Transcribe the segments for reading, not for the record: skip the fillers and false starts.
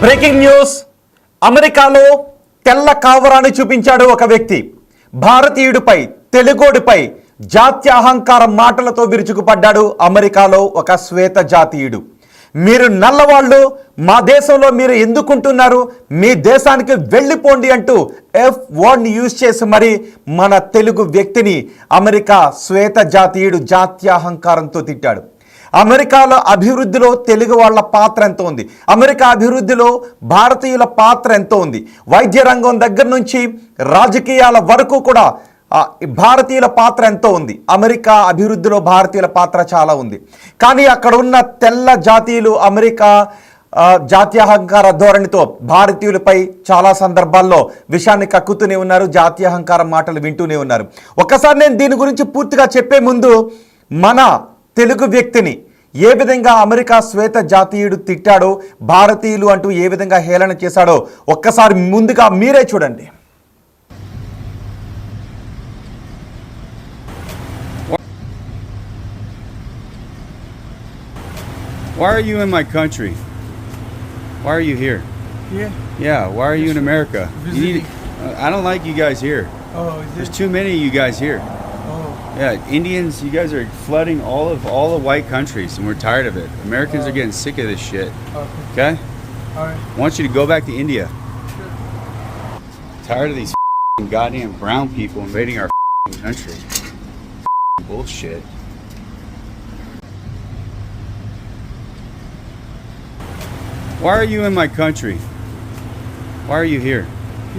Breaking news. అమెరికాలో తెల్ల కావరాన్ని చూపించాడు ఒక వ్యక్తి. భారతీయుడిపై, తెలుగోడిపై జాత్య అహంకారం మాటలతో విరుచుకుపడ్డాడు అమెరికాలో ఒక శ్వేత జాతీయుడు. మీరు నల్లవాళ్ళు, మా దేశంలో మీరు ఎందుకుంటున్నారు, మీ దేశానికి వెళ్ళిపోండి అంటూ F1 యూజ్ చేసి మరి మన తెలుగు వ్యక్తిని అమెరికా శ్వేత జాతీయుడు జాత్యాహంకారంతో తిట్టాడు. అమెరికాలో అభివృద్ధిలో తెలుగు వాళ్ళ పాత్ర ఎంత ఉంది, అమెరికా అభివృద్ధిలో భారతీయుల పాత్ర ఎంత ఉంది, వైద్య రంగం దగ్గర నుంచి రాజకీయాల వరకు కూడా భారతీయుల పాత్ర ఎంతో ఉంది. అమెరికా అభివృద్ధిలో భారతీయుల పాత్ర చాలా ఉంది. కానీ అక్కడ ఉన్న తెల్ల జాతీయులు అమెరికా జాత్యాహంకార ధోరణితో భారతీయులపై చాలా సందర్భాల్లో విషయాన్ని కక్కుతూనే ఉన్నారు, జాత్యాహంకారం మాటలు వింటూనే ఉన్నారు. ఒక్కసారి నేను దీని గురించి పూర్తిగా చెప్పే ముందు మన తెలుగు వ్యక్తిని ఏ విధంగా అమెరికా శ్వేత జాతీయుడు తిట్టాడో, భారతీయులు అంటూ ఏ విధంగా హేళన చేశాడో ఒక్కసారి ముందుగా మీరే చూడండి. Why are you in my country? Why are you here? Yeah. Yeah, why are you in America? Visiting. I don't like you guys here. Oh, is There's it? too many of you guys here. Oh. Yeah, Indians, you guys are flooding all the white countries, and we're tired of it. Americans are getting sick of this shit. Okay. Okay? All right. I want you to go back to India. Sure. Tired of these goddamn brown people invading our country. Bullshit. Why are you in my country? Why are you here?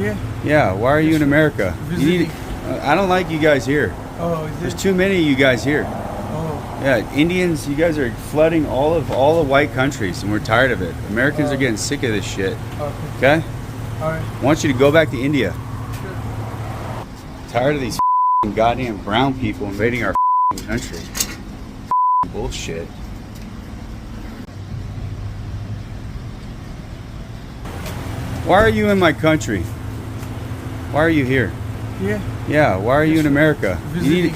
Yeah. Yeah, why are you in America? Visiting. I don't like you guys here. Oh, is There's it? too many of you guys here. Oh. Yeah, Indians, you guys are flooding all the white countries, and we're tired of it. Americans are getting sick of this shit. Okay. Okay? All right. I want you to go back to India. Sure. Tired of these goddamn brown people invading our country. Bullshit. Why are you in my country? Why are you here? Yeah. Yeah, why are you in America? Visiting.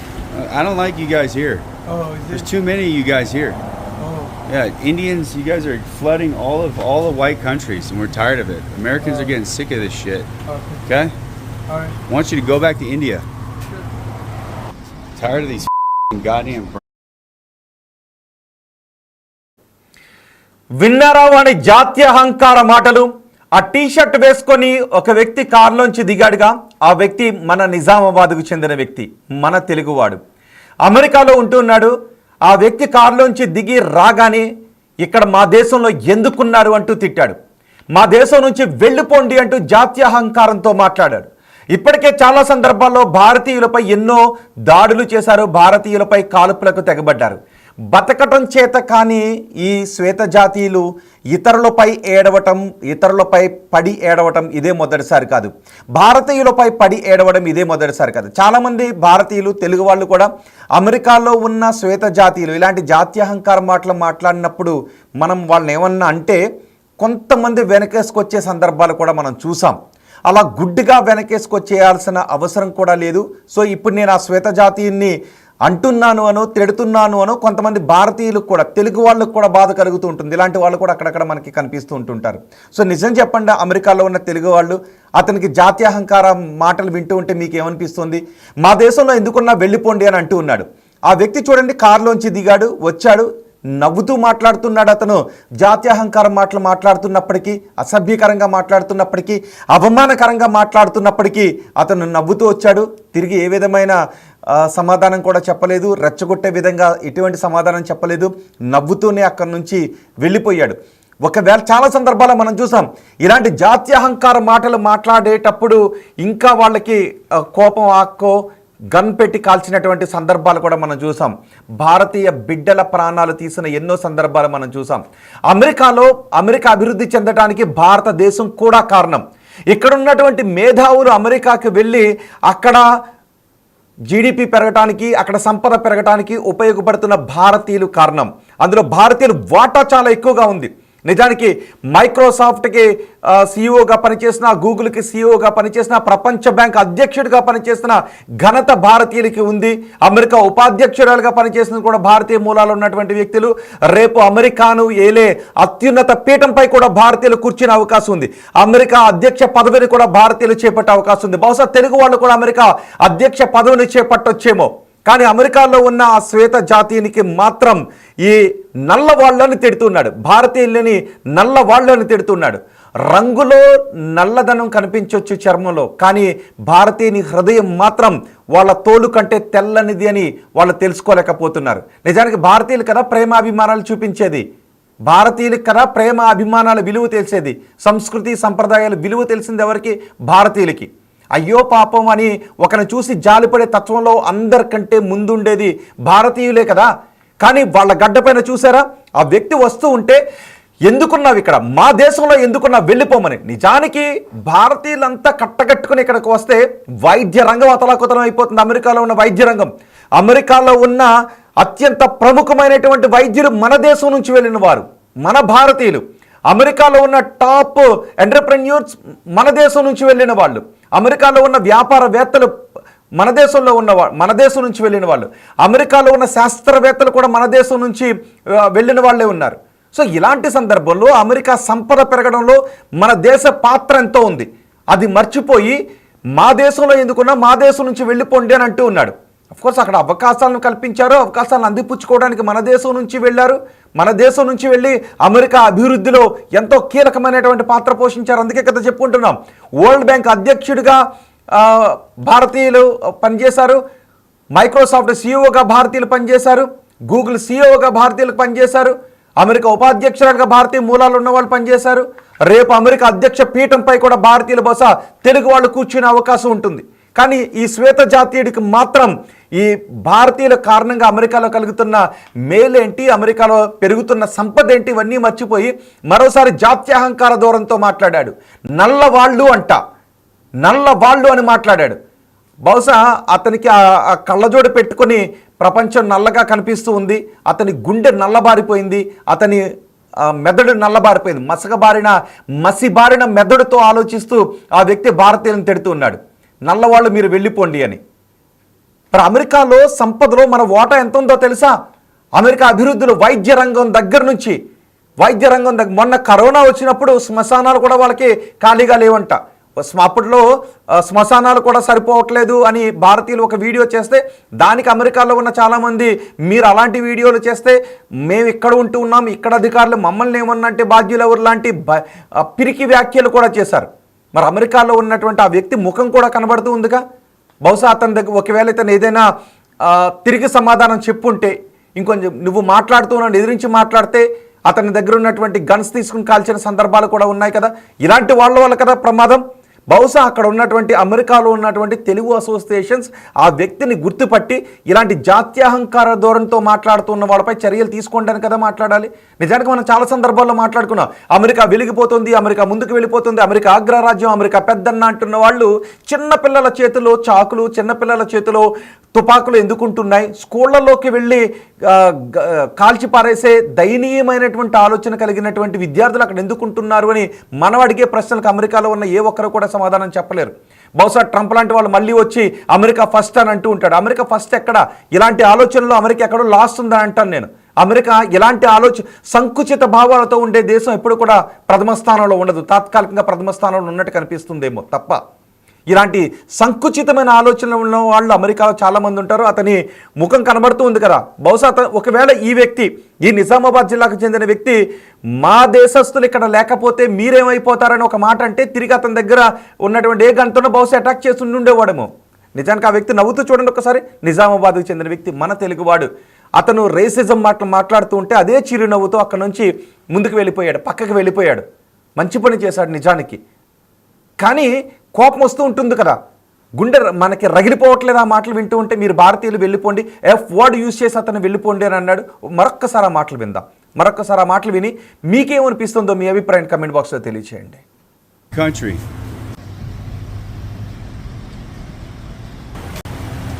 I don't like you guys here. Oh, is There's it? too many of you guys here. Oh. Yeah, Indians, you guys are flooding all the white countries, and we're tired of it. Americans are getting sick of this shit. Okay. Okay? All right. I want you to go back to India. Sure. Tired of these goddamn. విన్నారా వాడి జాత్యాహంకార మాటలు? ఆ T shirt వేసుకొని ఒక వ్యక్తి కారులోంచి దిగాడుగా. ఆ వ్యక్తి మన నిజామాబాద్కు చెందిన వ్యక్తి, మన తెలుగువాడు, అమెరికాలో ఉంటున్నాడు. ఆ వ్యక్తి కారులోంచి దిగి రాగానే ఇక్కడ మా దేశంలో ఎందుకున్నారు అంటూ తిట్టాడు. మా దేశం నుంచి వెళ్ళిపోండి అంటూ జాత్యాహంకారంతో మాట్లాడాడు. ఇప్పటికే చాలా సందర్భాల్లో భారతీయులపై ఎన్నో దాడులు చేశారు, భారతీయులపై కాల్పులకు తెగబడ్డారు. బతకటం చేత కానీ ఈ శ్వేత జాతీయులు ఇతరులపై ఏడవటం, ఇతరులపై పడి ఏడవటం ఇదే మొదటిసారి కాదు. భారతీయులపై పడి ఏడవడం ఇదే మొదటిసారి కాదు. చాలామంది భారతీయులు, తెలుగు వాళ్ళు కూడా అమెరికాలో ఉన్న శ్వేత జాతీయులు ఇలాంటి జాత్యాహంకార మాటలు మాట్లాడినప్పుడు మనం వాళ్ళని ఏమన్నా అంటే కొంతమంది వెనకేసుకొచ్చే సందర్భాలు కూడా మనం చూసాం. అలా గుడ్డిగా వెనకేసుకొచ్చేయాల్సిన అవసరం కూడా లేదు. సో ఇప్పుడు నేను ఆ శ్వేత జాతీయుని అంటున్నాను అనో, తిడుతున్నాను అనో కొంతమంది భారతీయులు కూడా, తెలుగు వాళ్ళకు కూడా బాధ కలుగుతూ ఉంటుంది. ఇలాంటి వాళ్ళు కూడా అక్కడక్కడ మనకి కనిపిస్తూ ఉంటుంటారు. సో నిజం చెప్పండి, అమెరికాలో ఉన్న తెలుగు వాళ్ళు అతనికి జాత్యాహంకార మాటలు వింటూ ఉంటే మీకు ఏమనిపిస్తుంది? మా దేశంలో ఎందుకున్నా వెళ్ళిపోండి అని అంటూ ఉన్నాడు. ఆ వ్యక్తి చూడండి, కారులోంచి దిగాడు, వచ్చాడు, నవ్వుతూ మాట్లాడుతున్నాడు. అతను జాత్యాహంకారం మాటలు మాట్లాడుతున్నప్పటికీ, అసభ్యకరంగా మాట్లాడుతున్నప్పటికీ, అవమానకరంగా మాట్లాడుతున్నప్పటికీ అతను నవ్వుతూ వచ్చాడు. తిరిగి ఏ విధమైన సమాధానం కూడా చెప్పలేదు, రెచ్చగొట్టే విధంగా ఎటువంటి సమాధానం చెప్పలేదు, నవ్వుతూనే అక్కడి నుంచి వెళ్ళిపోయాడు. ఒకవేళ చాలా సందర్భాల్లో మనం చూసాం ఇలాంటి జాత్యాహంకార మాటలు మాట్లాడేటప్పుడు ఇంకా వాళ్ళకి కోపం ఆక్కో గన్ పెట్టి కాల్చినటువంటి సందర్భాలు కూడా మనం చూసాం. భారతీయ బిడ్డల ప్రాణాలు తీసిన ఎన్నో సందర్భాలు మనం చూసాం. అమెరికా అభివృద్ధి చెందడానికి భారతదేశం కూడా కారణం. ఇక్కడ ఉన్నటువంటి మేధావులు అమెరికాకి వెళ్ళి అక్కడ జీడిపి పెరగటానికి, అక్కడ సంపద పెరగటానికి ఉపయోగపడుతున్న భారతీయులు కారణం. అందులో భారతీయులు వాటా చాలా ఎక్కువగా ఉంది. నిజానికి మైక్రోసాఫ్ట్కి సీఈఓగా పనిచేసిన, గూగుల్కి సీఈఓగా పనిచేసిన, ప్రపంచ బ్యాంక్ అధ్యక్షుడిగా పనిచేసిన ఘనత భారతీయులకి ఉంది. అమెరికా ఉపాధ్యక్షురాలుగా పనిచేసిన కూడా భారతీయ మూలాలు ఉన్నటువంటి వ్యక్తులు. రేపు అమెరికాను ఏలే అత్యున్నత పీఠంపై కూడా భారతీయులు కూర్చునే అవకాశం ఉంది. అమెరికా అధ్యక్ష పదవిని కూడా భారతీయులు చేపట్టే అవకాశం ఉంది. బహుశా తెలుగు వాళ్ళు కూడా అమెరికా అధ్యక్ష పదవిని చేపట్టొచ్చేమో. కానీ అమెరికాలో ఉన్న ఆ శ్వేత జాతీయునికి మాత్రం ఈ నల్లవాళ్ళని తిడుతున్నాడు, భారతీయులని నల్లవాళ్ళని తిడుతున్నాడు. రంగులో నల్లదనం కనిపించవచ్చు చర్మంలో, కానీ భారతీయుని హృదయం మాత్రం వాళ్ళ తోలు కంటే తెల్లనిది అని వాళ్ళు తెలుసుకోలేకపోతున్నారు. నిజానికి భారతీయులు కదా ప్రేమాభిమానాలు చూపించేది, భారతీయులకు కదా ప్రేమ అభిమానాల విలువ తెలిసేది, సంస్కృతి సంప్రదాయాల విలువ తెలిసింది ఎవరికి? భారతీయులకి. అయ్యో పాపం అని ఒకరిని చూసి జాలిపడే తత్వంలో అందరికంటే ముందుండేది భారతీయులే కదా. కానీ వాళ్ళ గడ్డపైన చూసారా, ఆ వ్యక్తి వస్తూ ఉంటే ఎందుకున్నావు ఇక్కడ, మా దేశంలో ఎందుకున్నా వెళ్ళిపోమని. నిజానికి భారతీయులంతా కట్టగట్టుకుని ఇక్కడికి వస్తే వైద్య రంగం అతలాకుతలం అయిపోతుంది. అమెరికాలో ఉన్న వైద్య రంగం, అమెరికాలో ఉన్న అత్యంత ప్రముఖమైనటువంటి వైద్యులు మన దేశం నుంచి వెళ్ళిన వారు, మన భారతీయులు. అమెరికాలో ఉన్న టాప్ ఎంటర్ప్రెన్యూర్స్ మన దేశం నుంచి వెళ్ళిన వాళ్ళు, అమెరికాలో ఉన్న వ్యాపారవేత్తలు మన దేశంలో మన దేశం నుంచి వెళ్ళిన వాళ్ళు, అమెరికాలో ఉన్న శాస్త్రవేత్తలు కూడా మన దేశం నుంచి వెళ్ళిన వాళ్ళే ఉన్నారు. సో ఇలాంటి సందర్భంలో అమెరికా సంపద పెరగడంలో మన దేశ పాత్ర ఎంతో ఉంది. అది మర్చిపోయి మా దేశంలో ఎందుకున్నా మా దేశం నుంచి వెళ్ళిపోండి అని అంటూ ఉన్నాడు. అఫ్కోర్స్ అక్కడ అవకాశాలను కల్పించారు, అవకాశాలను అందిపుచ్చుకోవడానికి మన దేశం నుంచి వెళ్ళారు. మన దేశం నుంచి వెళ్ళి అమెరికా అభివృద్ధిలో ఎంతో కీలకమైనటువంటి పాత్ర పోషించారు. అందుకే కదా చెప్పుకుంటున్నాం, వరల్డ్ బ్యాంక్ అధ్యక్షుడిగా భారతీయులు పనిచేశారు, మైక్రోసాఫ్ట్ సీఈఓగా భారతీయులు పనిచేశారు, గూగుల్ సీఈఓగా భారతీయులు పనిచేశారు, అమెరికా ఉపాధ్యక్షురాలుగా భారతీయ మూలాలు ఉన్న వాళ్ళు పనిచేశారు. రేపు అమెరికా అధ్యక్ష పీఠంపై కూడా భారతీయుల బహుశా తెలుగు వాళ్ళు కూర్చునే అవకాశం ఉంటుంది. కానీ ఈ శ్వేత జాతీయుడికి మాత్రం ఈ భారతీయుల కారణంగా అమెరికాలో కలుగుతున్న మేలేంటి, అమెరికాలో పెరుగుతున్న సంపద ఏంటి, ఇవన్నీ మర్చిపోయి మరోసారి జాత్యహంకార ధోరణితో మాట్లాడాడు. నల్లవాళ్ళు అంట, నల్లవాళ్ళు అని మాట్లాడాడు. బహుశా అతనికి ఆ కళ్ళజోడు పెట్టుకొని ప్రపంచం నల్లగా కనిపిస్తూ ఉంది, అతని గుండె నల్లబారిపోయింది, అతని మెదడు నల్లబారిపోయింది. మసిబారిన మెదడుతో ఆలోచిస్తూ ఆ వ్యక్తి భారతీయులను తిడుతూ ఉన్నాడు, నల్లవాళ్ళు మీరు వెళ్ళిపోండి అని. మరి అమెరికాలో సంపదలో మన ఓటా ఎంత ఉందో తెలుసా? అమెరికా అభివృద్ధిలో వైద్య రంగం దగ్గర నుంచి, మొన్న కరోనా వచ్చినప్పుడు శ్మశానాలు కూడా వాళ్ళకి ఖాళీగా లేవంట. అప్పట్లో శ్మశానాలు కూడా సరిపోవట్లేదు అని భారతీయులు ఒక వీడియో చేస్తే దానికి అమెరికాలో ఉన్న చాలామంది మీరు అలాంటి వీడియోలు చేస్తే మేము ఇక్కడ ఉంటూ ఉన్నాం, ఇక్కడ అధికారులు మమ్మల్ని ఏమన్నంటే బాధ్యులు ఎవరు లాంటి పిరికి వ్యాఖ్యలు కూడా చేశారు. మరి అమెరికాలో ఉన్నటువంటి ఆ వ్యక్తి ముఖం కూడా కనబడుతూ ఉందిగా. బహుశా అతని దగ్గర ఒకవేళ ఇతను ఏదైనా తిరిగి సమాధానం చెప్పుంటే, ఇంకొంచెం నువ్వు మాట్లాడుతున్నాను ఎదిరించి మాట్లాడితే అతని దగ్గర ఉన్నటువంటి గన్స్ తీసుకుని కాల్చిన సందర్భాలు కూడా ఉన్నాయి కదా. ఇలాంటి వాళ్ళ వల్ల కదా ప్రమాదం. బహుశా అక్కడ ఉన్నటువంటి అమెరికాలో ఉన్నటువంటి తెలుగు అసోసియేషన్స్ ఆ వ్యక్తిని గుర్తుపట్టి ఇలాంటి జాత్యహంకార ధోరణితో మాట్లాడుతున్న వాళ్ళపై చర్యలు తీసుకోండి కదా మాట్లాడాలి. నిజానికి మనం చాలా సందర్భాల్లో మాట్లాడుకున్నాం, అమెరికా వెలిగిపోతుంది, అమెరికా ముందుకు వెళ్ళిపోతుంది, అమెరికా అగ్రరాజ్యం, అమెరికా పెద్దన్న అంటున్న వాళ్ళు చిన్నపిల్లల చేతిలో చాకులు, చిన్నపిల్లల చేతిలో తుపాకులు ఎందుకుంటున్నాయి? స్కూళ్లలోకి వెళ్ళి కాల్చి పారేసే దయనీయమైనటువంటి ఆలోచన కలిగినటువంటి విద్యార్థులు అక్కడ ఎందుకుంటున్నారు అని మనం అడిగే ప్రశ్నలకు అమెరికాలో ఉన్న ఏ ఒక్కరు కూడా సమాధానం చెప్పలేరు. బహుశా ట్రంప్ లాంటి వాళ్ళు మళ్ళీ వచ్చి అమెరికా ఫస్ట్ అని అంటూ ఉంటాడు. అమెరికా ఫస్ట్ ఎక్కడ? ఇలాంటి ఆలోచనలో అమెరికా ఎక్కడో లాస్ట్ ఉందని అంటాను నేను. అమెరికా ఇలాంటి సంకుచిత భావాలతో ఉండే దేశం ఎప్పుడు కూడా ప్రథమ స్థానంలో ఉండదు. తాత్కాలికంగా ప్రథమ స్థానంలో ఉన్నట్టు కనిపిస్తుందేమో తప్ప ఇలాంటి సంకుచితమైన ఆలోచనలు ఉన్న వాళ్ళు అమెరికాలో చాలామంది ఉంటారు. అతని ముఖం కనబడుతూ ఉంది కదా. బహుశా ఒకవేళ ఈ వ్యక్తి, ఈ నిజామాబాద్ జిల్లాకు చెందిన వ్యక్తి మా దేశస్తులు ఇక్కడ లేకపోతే మీరేమైపోతారని ఒక మాట అంటే తిరిగి అతని దగ్గర ఉన్నటువంటి ఏ గంటనో బహుశా అటాక్ చేసి ఉండేవాడేమో. నిజానికి ఆ వ్యక్తి నవ్వుతూ చూడండి ఒకసారి. నిజామాబాద్కు చెందిన వ్యక్తి, మన తెలుగువాడు. అతను రేసిజం మాట్లాడుతూ ఉంటే అదే చిరునవ్వుతో అక్కడ నుంచి ముందుకు వెళ్ళిపోయాడు, పక్కకు వెళ్ళిపోయాడు. మంచి పని చేశాడు నిజానికి. కానీ కోపం వస్తూ ఉంటుంది కదా, గుండె మనకి రగిలిపోవట్లేదు ఆ మాటలు వింటూ ఉంటే. మీరు భారతీయులు వెళ్ళిపోండి, ఎఫ్ వర్డ్ యూజ్ చేసి అతను వెళ్ళిపోండి అని అన్నాడు. మరొక్కసారి ఆ మాటలు విందాం. మరొక్కసారి ఆ మాటలు విని మీకేమనిపిస్తుందో మీ అభిప్రాయం కమెంట్ బాక్స్లో తెలియచేయండి. Country.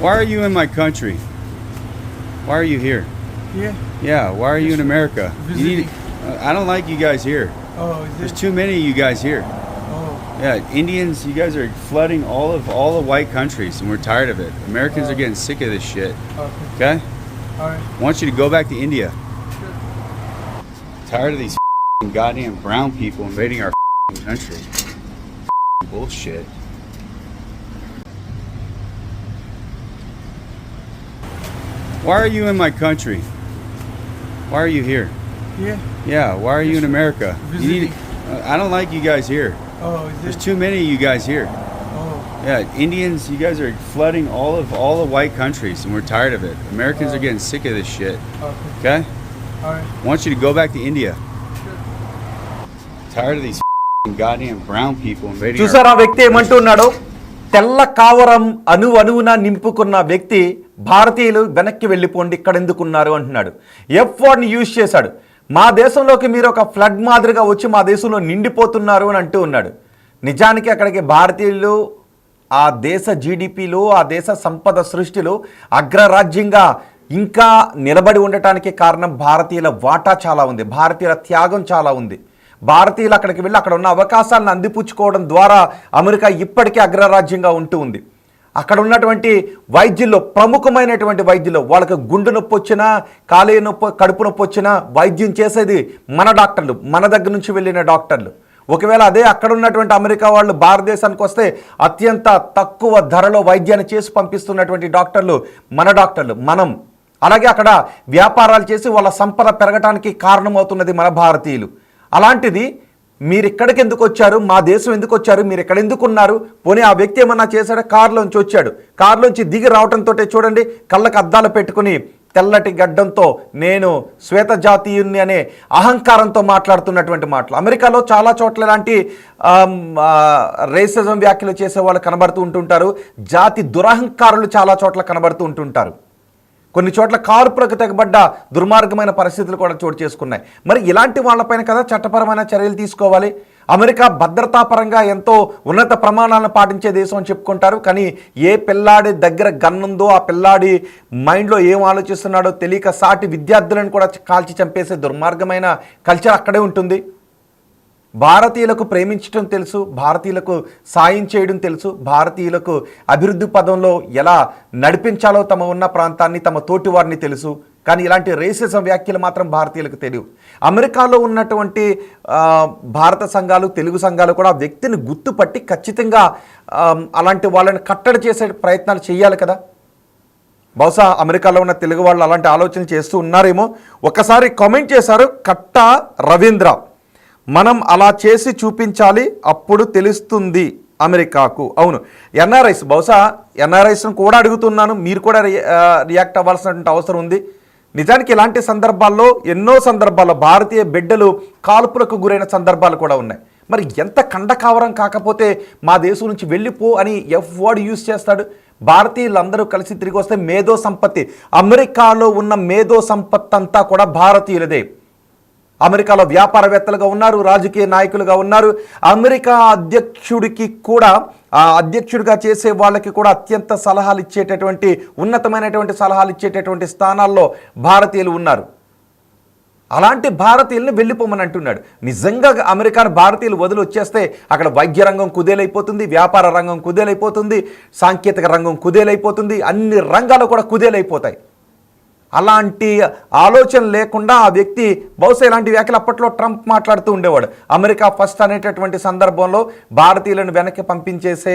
Why are you in my country? Why are you here? Yeah. Yeah, why are you in America? You need, Visiting. I don't like you guys here. Oh, is There's it? too many of you guys here. Oh, Yeah, Indians, you guys are flooding all the white countries, and we're tired of it. Americans are getting sick of this shit. okay. Okay? All right. I want you to go back to India. Tired of these goddamn brown people invading our country. Bullshit. Why are you in my country? Why are you here? Yeah. Yeah, why are you in America? You need. Visiting. I don't like you guys here. Oh, is There's it? too many of you guys here. Oh, Yeah, Indians, you guys are flooding all the white countries, and we're tired of it. Americans are getting sick of this shit. okay. Okay? All right. I want you to go back to India. Tired of these goddamn brown people invading our చూసారా ఆ వ్యక్తి ఏమంటున్నాడు? తెల్ల కావరం అణువున నింపుకున్న వ్యక్తి భారతీయులు వెనక్కి వెళ్ళిపోండి ఇక్కడ ఎందుకున్నారు అంటున్నాడు. F1 యూజ్ చేశాడు. మా దేశంలోకి మీరు ఒక ఫ్లడ్ మాదిరిగా వచ్చి మా దేశంలో నిండిపోతున్నారు అని అంటూ ఉన్నాడు. నిజానికి అక్కడికి భారతీయులు ఆ దేశ జీడిపిలో ఆ దేశ సంపద సృష్టిలో అగ్రరాజ్యంగా ఇంకా నిలబడి ఉండటానికి కారణం భారతీయుల వాటా చాలా ఉంది, భారతీయుల త్యాగం చాలా ఉంది. భారతీయులు అక్కడికి వెళ్ళి అక్కడ ఉన్న అవకాశాలను అందిపుచ్చుకోవడం ద్వారా అమెరికా ఇప్పటికీ అగ్రరాజ్యంగా ఉంటూ ఉంది. అక్కడ ఉన్నటువంటి వైద్యుల్లో ప్రముఖమైనటువంటి వైద్యులు వాళ్ళకి గుండె నొప్పి వచ్చినా కాలేయ నొప్పి కడుపు నొప్పి వచ్చినా వైద్యం చేసేది మన డాక్టర్లు, మన దగ్గర నుంచి వెళ్ళిన డాక్టర్లు. ఒకవేళ అదే అక్కడ ఉన్నటువంటి అమెరికా వాళ్ళు భారతదేశానికి వస్తే అత్యంత తక్కువ ధరలో వైద్యాన్ని చేసి పంపిస్తున్నటువంటి డాక్టర్లు మన డాక్టర్లు మనం. అలాగే అక్కడ వ్యాపారాలు చేసి వాళ్ళ సంపద పెరగడానికి కారణమవుతున్నది మన భారతీయులు. అలాంటిది మీరు ఇక్కడికి ఎందుకు వచ్చారు, మా దేశం ఎందుకు వచ్చారు, మీరు ఇక్కడ ఎందుకు ఉన్నారు? పోనీ ఆ వ్యక్తి ఏమన్నా చేశాడో? కారులోంచి వచ్చాడు, కారులోంచి దిగి రావడంతో చూడండి కళ్ళకు అద్దాలు పెట్టుకుని తెల్లటి గడ్డంతో నేను శ్వేత జాతీయుని అనే అహంకారంతో మాట్లాడుతున్నటువంటి మాటలు. అమెరికాలో చాలా చోట్ల ఇలాంటి రేసిజం వ్యాఖ్యలు చేసే వాళ్ళు కనబడుతూ ఉంటుంటారు. జాతి దురహంకారులు చాలా చోట్ల కనబడుతూ ఉంటుంటారు. కొన్ని చోట్ల కారుపులకు తెగబడ్డ దుర్మార్గమైన పరిస్థితులు కూడా చోటు చేసుకున్నాయి. మరి ఇలాంటి వాళ్ళపైన కదా చట్టపరమైన చర్యలు తీసుకోవాలి. అమెరికా భద్రతాపరంగా ఎంతో ఉన్నత ప్రమాణాలను పాటించే దేశం అని చెప్పుకుంటారు. కానీ ఏ పిల్లాడి దగ్గర గన్నుందో ఆ పిల్లాడి మైండ్లో ఏం ఆలోచిస్తున్నాడో తెలియక సాటి విద్యార్థులను కూడా కాల్చి చంపేసే దుర్మార్గమైన కల్చర్ అక్కడే ఉంటుంది. భారతీయులకు ప్రేమించడం తెలుసు, భారతీయులకు సాయం చేయడం తెలుసు, భారతీయులకు అభివృద్ధి పదంలో ఎలా నడిపించాలో తమ ఉన్న ప్రాంతాన్ని తమ తోటి వారిని తెలుసు. కానీ ఇలాంటి రేసిజం వ్యాఖ్యలు మాత్రం భారతీయులకు తెలియవు. అమెరికాలో ఉన్నటువంటి భారత సంఘాలు, తెలుగు సంఘాలు కూడా ఆ వ్యక్తిని గుర్తుపట్టి ఖచ్చితంగా అలాంటి వాళ్ళని కట్టడి చేసే ప్రయత్నాలు చేయాలి కదా. బహుశా అమెరికాలో ఉన్న తెలుగు వాళ్ళు అలాంటి ఆలోచన చేస్తూ ఉన్నారేమో. ఒకసారి కామెంట్ చేశారు కట్ట రవీంద్ర, మనం అలా చేసి చూపించాలి అప్పుడు తెలుస్తుంది అమెరికాకు. అవును, ఎన్ఆర్ఐస్, బహుశా ఎన్ఆర్ఐస్ను కూడా అడుగుతున్నాను, మీరు కూడా రియాక్ట్ అవ్వాల్సినటువంటి అవసరం ఉంది. నిజానికి ఇలాంటి సందర్భాల్లో ఎన్నో సందర్భాల్లో భారతీయ బిడ్డలు కాల్పులకు గురైన సందర్భాలు కూడా ఉన్నాయి. మరి ఎంత కండకావరం కాకపోతే మా దేశం నుంచి వెళ్ళిపో అని F-వర్డ్ యూజ్ చేస్తాడు. భారతీయులందరూ కలిసి తిరిగి వస్తే మేధో సంపత్తి, అమెరికాలో ఉన్న మేధో సంపత్తి అంతా కూడా భారతీయులదే. అమెరికాలో వ్యాపారవేత్తలుగా ఉన్నారు, రాజకీయ నాయకులుగా ఉన్నారు. అమెరికా అధ్యక్షుడికి కూడా అధ్యక్షుడిగా చేసే వాళ్ళకి కూడా అత్యంత సలహాలు ఇచ్చేటటువంటి ఉన్నతమైనటువంటి సలహాలు ఇచ్చేటటువంటి స్థానాల్లో భారతీయులు ఉన్నారు. అలాంటి భారతీయులను వెళ్ళిపోమని అంటున్నాడు. నిజంగా అమెరికాను భారతీయులు వదిలి వచ్చేస్తే అక్కడ వైద్య రంగం కుదేలైపోతుంది, వ్యాపార రంగం కుదేలైపోతుంది, సాంకేతిక రంగం కుదేలైపోతుంది, అన్ని రంగాలు కూడా కుదేలైపోతాయి. అలాంటి ఆలోచన లేకుండా ఆ వ్యక్తి బహుశా ఇలాంటి వ్యాఖ్యలు అప్పట్లో ట్రంప్ మాట్లాడుతూ ఉండేవాడు. అమెరికా ఫస్ట్ అనేటటువంటి సందర్భంలో భారతీయులను వెనక్కి పంపించేసే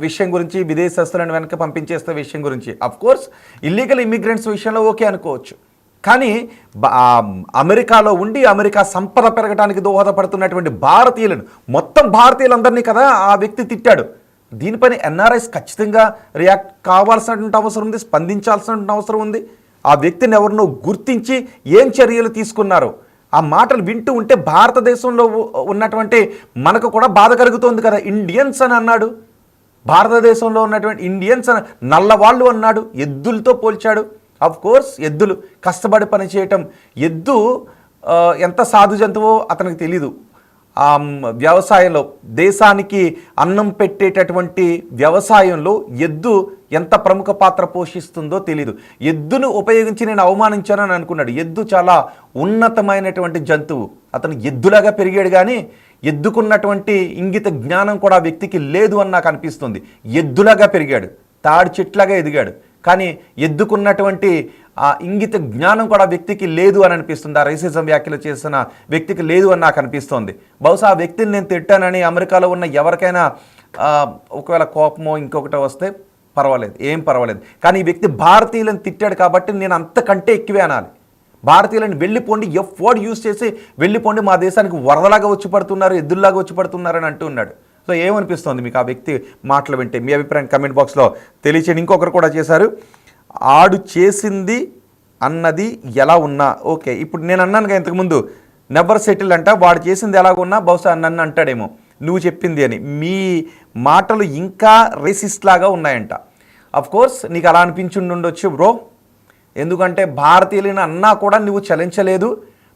విషయం గురించి, విదేశస్తులను వెనక్కి పంపించేసే విషయం గురించి. అఫ్కోర్స్ ఇల్లీగల్ ఇమిగ్రెంట్స్ విషయంలో ఓకే అనుకోవచ్చు. కానీ అమెరికాలో ఉండి అమెరికా సంపద పెరగడానికి దోహదపడుతున్నటువంటి భారతీయులను, మొత్తం భారతీయులందరినీ కదా ఆ వ్యక్తి తిట్టాడు. దీనిపైన ఎన్ఆర్ఐస్ ఖచ్చితంగా రియాక్ట్ కావాల్సినటువంటి అవసరం ఉంది, స్పందించాల్సినటువంటి అవసరం ఉంది. ఆ వ్యక్తిని ఎవరినో గుర్తించి ఏం చర్యలు తీసుకున్నారో ఆ మాటలు వింటూ ఉంటే భారతదేశంలో ఉన్నటువంటి మనకు కూడా బాధ కలుగుతోంది కదా. ఇండియన్స్ అని అన్నాడు, భారతదేశంలో ఉన్నటువంటి ఇండియన్స్ అని నల్లవాళ్ళు అన్నాడు, ఎద్దులతో పోల్చాడు. ఆఫ్ కోర్స్ ఎద్దులు కష్టపడి పని చేయటం, ఎద్దు ఎంత సాధు జంతువో అతనికి తెలీదు. వ్యవసాయంలో దేశానికి అన్నం పెట్టేటటువంటి వ్యవసాయంలో ఎద్దు ఎంత ప్రముఖ పాత్ర పోషిస్తుందో తెలియదు. ఎద్దును ఉపయోగించి నేను అవమానించానని అనుకున్నాడు. ఎద్దు చాలా ఉన్నతమైనటువంటి జంతువు. అతను ఎద్దులాగా పెరిగాడు కానీ ఎద్దుకున్నటువంటి ఇంగిత జ్ఞానం కూడా ఆ వ్యక్తికి లేదు అని నాకు అనిపిస్తుంది. ఎద్దులాగా పెరిగాడు, తాడి చెట్లాగా ఎదిగాడు, కానీ ఎద్దుకున్నటువంటి ఆ ఇంగిత జ్ఞానం కూడా వ్యక్తికి లేదు అని అనిపిస్తుంది. ఆ రైసిజం వ్యాఖ్యలు చేసిన వ్యక్తికి లేదు అని నాకు అనిపిస్తోంది. బహుశా ఆ వ్యక్తిని నేను తిట్టానని అమెరికాలో ఉన్న ఎవరికైనా ఒకవేళ కోపమో ఇంకొకటి వస్తే పర్వాలేదు, ఏం పర్వాలేదు. కానీ ఈ వ్యక్తి భారతీయులను తిట్టాడు కాబట్టి నేను అంతకంటే ఎక్కువే అనాలి. భారతీయులను వెళ్ళిపోండి, ఎఫ్ వర్డ్ యూజ్ చేసి వెళ్ళిపోండి, మా దేశానికి వరదలాగా వచ్చి పడుతున్నారు, ఎద్దుల్లాగా వచ్చి పడుతున్నారు అని అంటూ ఉన్నాడు. సో ఏమనిపిస్తుంది మీకు ఆ వ్యక్తి మాటలు వింటే? మీ అభిప్రాయం కమెంట్ బాక్స్లో తెలియచేయండి. ఇంకొకరు కూడా చేశారు, ఆడు చేసింది అన్నది ఎలా ఉన్నా ఓకే. ఇప్పుడు నేను అన్నానుగా ఇంతకుముందు నెవర్ సెటిల్ అంట, వాడు చేసింది ఎలాగ ఉన్నా బహుశా నన్ను అంటాడేమో నువ్వు చెప్పింది అని. మీ మాటలు ఇంకా రేసిస్ట్ లాగా ఉన్నాయంట. అఫ్ కోర్స్ నీకు అలా అనిపించుండొచ్చు బ్రో, ఎందుకంటే భారతీయులను అన్నా కూడా నువ్వు చలించలేదు.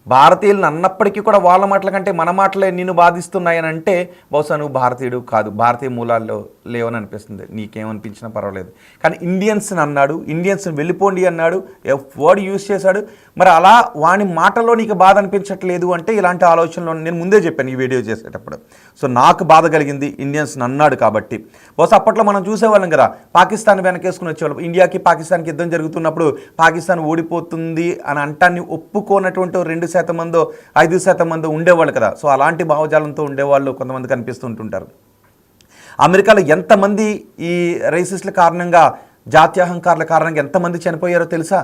భారతీయులను అన్నప్పటికీ కూడా వాళ్ళ మాటల కంటే మన మాటలే నిన్ను బాధిస్తున్నాయని అంటే బహుశా నువ్వు భారతీయుడు కాదు, భారతీయ మూలాల్లో లేవని అనిపిస్తుంది. నీకేమనిపించినా పర్వాలేదు. కానీ ఇండియన్స్ని అన్నాడు, ఇండియన్స్ని వెళ్ళిపోండి అన్నాడు, ఎఫ్ వర్డ్ యూజ్ చేశాడు. మరి అలా వాని మాటల్లో నీకు బాధ అనిపించట్లేదు అంటే ఇలాంటి ఆలోచనలు నేను ముందే చెప్పాను ఈ వీడియో చేసేటప్పుడు. సో నాకు బాధ కలిగింది ఇండియన్స్ని అన్నాడు కాబట్టి. బహుశా అప్పట్లో మనం చూసేవాళ్ళం కదా, పాకిస్తాన్ వెనకేసుకుని వచ్చేవాళ్ళం. ఇండియాకి పాకిస్తాన్కి యుద్ధం జరుగుతున్నప్పుడు పాకిస్తాన్ ఓడిపోతుంది అని అంటాన్ని ఒప్పుకోనటువంటి 2% మందో 5% మందో ఉండేవాళ్ళు కదా. సో అలాంటి భావజాలంతో ఉండేవాళ్ళు కొంతమంది కనిపిస్తుంటుంటారు. అమెరికాలో ఎంతమంది ఈ రైసిస్టుల కారణంగా, జాత్యహంకారుల కారణంగా ఎంతమంది చనిపోయారో తెలుసా?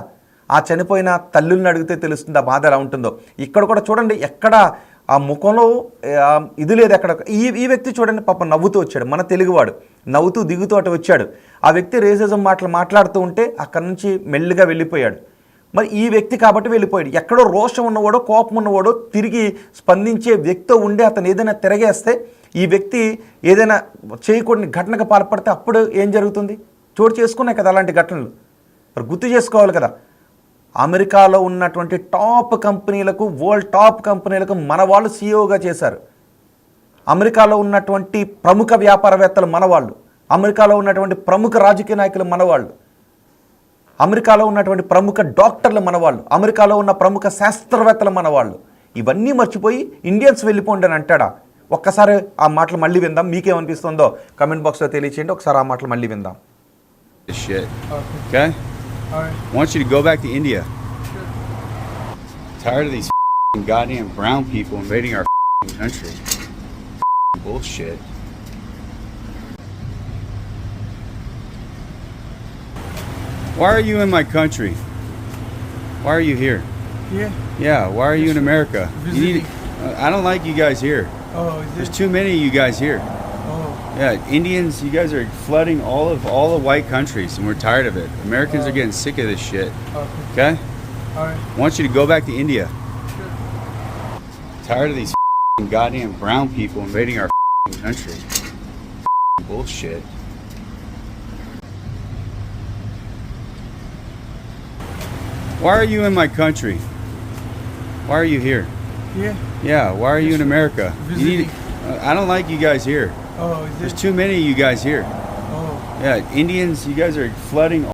ఆ చనిపోయిన తల్లుల్ని అడిగితే తెలుస్తుంది ఆ బాధ ఎలా ఉంటుందో. ఇక్కడ కూడా చూడండి, ఎక్కడ ఆ ముఖంలో ఇది లేదు. ఎక్కడ ఈ వ్యక్తి చూడండి పాపం నవ్వుతూ వచ్చాడు, మన తెలుగువాడు నవ్వుతూ దిగుతూ అటు వచ్చాడు. ఆ వ్యక్తి రేసిజం మాటలు మాట్లాడుతూ ఉంటే అక్కడి నుంచి మెల్లిగా వెళ్ళిపోయాడు. మరి ఈ వ్యక్తి కాబట్టి వెళ్ళిపోయాడు. ఎక్కడో రోషం ఉన్నవాడో కోపం ఉన్నవాడో తిరిగి స్పందించే వ్యక్తితో ఉండి అతను ఏదైనా తిరగేస్తే, ఈ వ్యక్తి ఏదైనా చేయకూడని ఘటనకు పాల్పడితే అప్పుడు ఏం జరుగుతుంది? చోటు చేసుకున్నాయి కదా అలాంటి ఘటనలు. మరి గుర్తు చేసుకోవాలి కదా. అమెరికాలో ఉన్నటువంటి టాప్ కంపెనీలకు, వరల్డ్ టాప్ కంపెనీలకు మన వాళ్ళు సీఈఓగా చేశారు. అమెరికాలో ఉన్నటువంటి ప్రముఖ వ్యాపారవేత్తలు మనవాళ్ళు, అమెరికాలో ఉన్నటువంటి ప్రముఖ రాజకీయ నాయకులు మనవాళ్ళు, అమెరికాలో ఉన్నటువంటి ప్రముఖ డాక్టర్లు మనవాళ్ళు, అమెరికాలో ఉన్న ప్రముఖ శాస్త్రవేత్తలు మనవాళ్ళు. ఇవన్నీ మర్చిపోయి ఇండియన్స్ వెళ్ళిపోండి అని అంటాడా? ఒక్కసారి ఆ మాటలు మళ్ళీ విందాం. మీకేమనిపిస్తుందో కమెంట్ బాక్స్లో తెలియచేయండి. ఒకసారి ఆ మాటలు మళ్ళీ విందాం. Okay? Alright. I want you to go back to India. Tired of these goddamn brown people invading our country. Bullshit. Why are you in my country? Why are you here? Yeah. Yeah, why are you in America? You need, Visiting. I don't like you guys here. Oh, is There's it? too many of you guys here. Oh. Yeah, Indians, you guys are flooding all the white countries, and we're tired of it. Americans are getting sick of this shit. Okay. Okay? Alright. I want you to go back to India. Tired of these goddamn brown people invading our country. Bullshit. Why are you in my country? Why are you here? Yeah. Yeah, why are you in America? You need, Visiting. I don't like you guys here. Oh, is There's it? too many of you guys here. Oh. Yeah, Indians, you guys are flooding